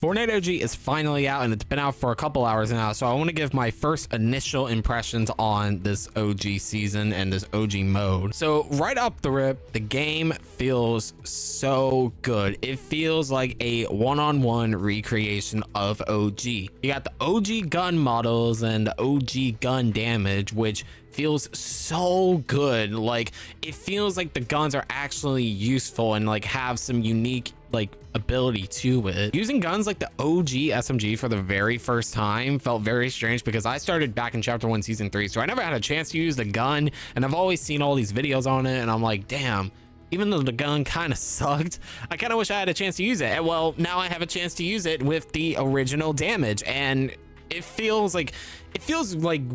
Fortnite OG is finally out, and it's been out for a couple hours now, so I want to give my first initial impressions on this OG season and this OG mode. So right up the rip, the game feels so good. It feels like a one-on-one recreation of OG. You got the OG gun models and the OG gun damage, which feels so good. Like, it feels like the guns are actually useful and like have some unique like ability to it. Using guns like the OG SMG for the very first time felt very strange because I started back in chapter 1 season 3, so I never had a chance to use the gun, and I've always seen all these videos on it, and I'm like, damn, even though the gun kind of sucked, I kind of wish I had a chance to use it. And well, now I have a chance to use it with the original damage, and it feels like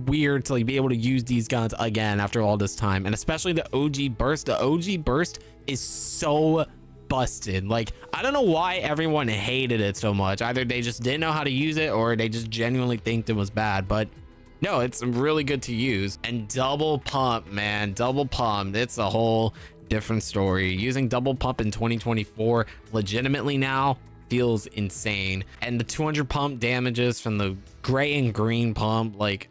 weird to like be able to use these guns again after all this time. And especially the OG burst. The OG burst is so busted. Like, I don't know why everyone hated it so much. Either they just didn't know how to use it, or they just genuinely think it was bad. But no, it's really good to use. And double pump, man, double pump, it's a whole different story. Using double pump in 2024 legitimately now feels insane. And the 200 pump damages from the gray and green pump, like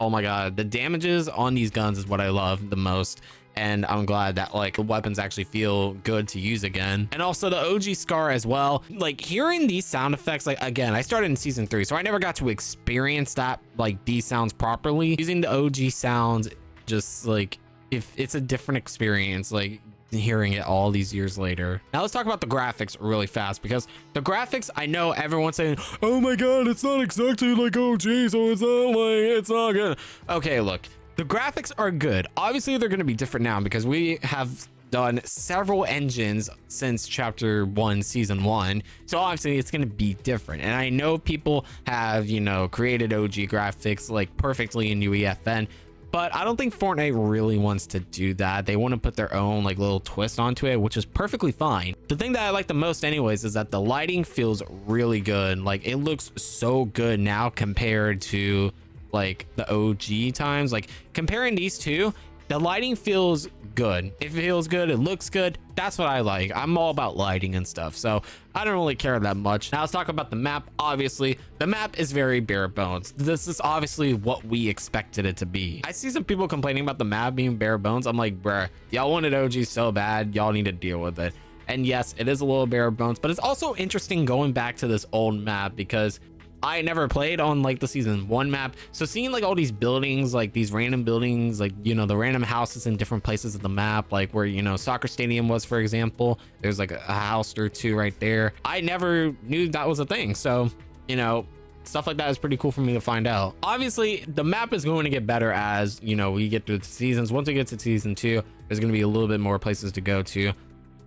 oh my god, the damages on these guns is what I love the most. And I'm glad that like the weapons actually feel good to use again. And also the OG scar as well. Like, hearing these sound effects, like, again, I started in season 3, so I never got to experience that, like, these sounds properly. Using the OG sounds, just like, if it's a different experience, like hearing it all these years later. Now let's talk about the graphics really fast, because the graphics, I know everyone's saying, oh my god, it's not exactly like OG, so it's not good. Okay, look, the graphics are good. Obviously they're going to be different now because we have done several engines since chapter 1 season 1, so obviously it's going to be different. And I know people have, you know, created OG graphics like perfectly in UEFN, but I don't think Fortnite really wants to do that. They want to put their own like little twist onto it, which is perfectly fine. The thing that I like the most anyways is that the lighting feels really good. Like, it looks so good now compared to like the OG times. Like, comparing these two, the lighting feels good. It feels good, it looks good. That's what I like. I'm all about lighting and stuff, so I don't really care that much. Now let's talk about the map. Obviously the map is very bare bones. This is obviously what we expected it to be. I see some people complaining about the map being bare bones. I'm like, bruh, y'all wanted OG so bad, y'all need to deal with it. And yes, it is a little bare bones, but it's also interesting going back to this old map because I never played on like the season 1 map, so seeing like all these buildings, like these random buildings, like, you know, the random houses in different places of the map, like where, you know, soccer stadium was, for example, there's like a house or two right there. I never knew that was a thing, so, you know, stuff like that is pretty cool for me to find out. Obviously the map is going to get better as, you know, we get through the seasons. Once we get to season 2, there's going to be a little bit more places to go to,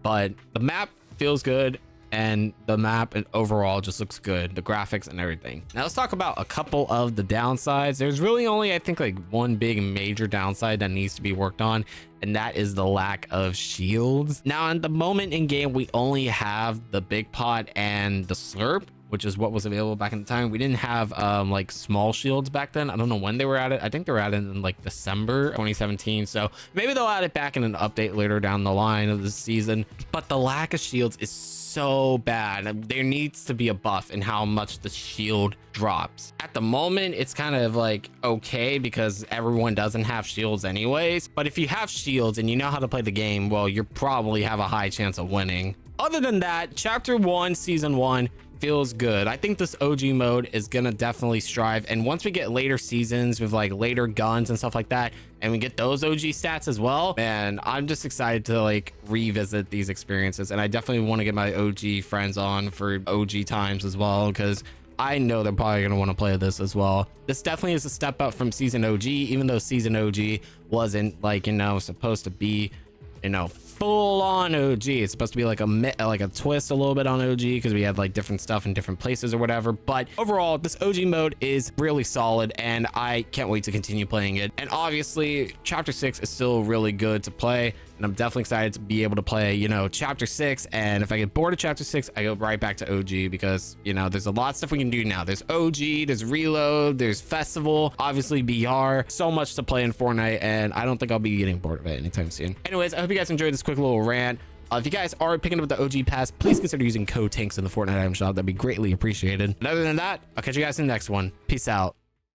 but the map feels good. And the map and overall just looks good, the graphics and everything. Now let's talk about a couple of the downsides. There's really only, I think, like one big major downside that needs to be worked on, and that is the lack of shields. Now at the moment in game, we only have the big pot and the slurp, which is what was available back in the time. We didn't have like small shields back then. I don't know when they were at it. I think they were at it in like December 2017, so maybe they'll add it back in an update later down the line of the season. But the lack of shields is so bad. There needs to be a buff in how much the shield drops. At the moment it's kind of like okay because everyone doesn't have shields anyways, but if you have shields and you know how to play the game, well, you probably have a high chance of winning. Other than that, chapter 1 season 1 feels good. I think this OG mode is gonna definitely strive, and once we get later seasons with like later guns and stuff like that, and we get those OG stats as well, man, I'm just excited to like revisit these experiences. And I definitely want to get my OG friends on for OG times as well, because I know they're probably going to want to play this as well. This definitely is a step up from season OG, even though season OG wasn't like, you know, supposed to be, you know, full on OG. It's supposed to be like a twist a little bit on OG because we had like different stuff in different places or whatever. But overall, this OG mode is really solid, and I can't wait to continue playing it. And obviously chapter 6 is still really good to play, and I'm definitely excited to be able to play, you know, chapter 6. And if I get bored of chapter 6, I go right back to OG because, you know, there's a lot of stuff we can do now. There's OG, there's reload, there's festival, obviously BR, so much to play in Fortnite, and I don't think I'll be getting bored of it anytime soon. Anyways, I hope you guys enjoyed this quick little rant. If you guys are picking up the OG pass, please consider using code TANKS in the Fortnite item shop. That'd be greatly appreciated. And other than that, I'll catch you guys in the next one. Peace out.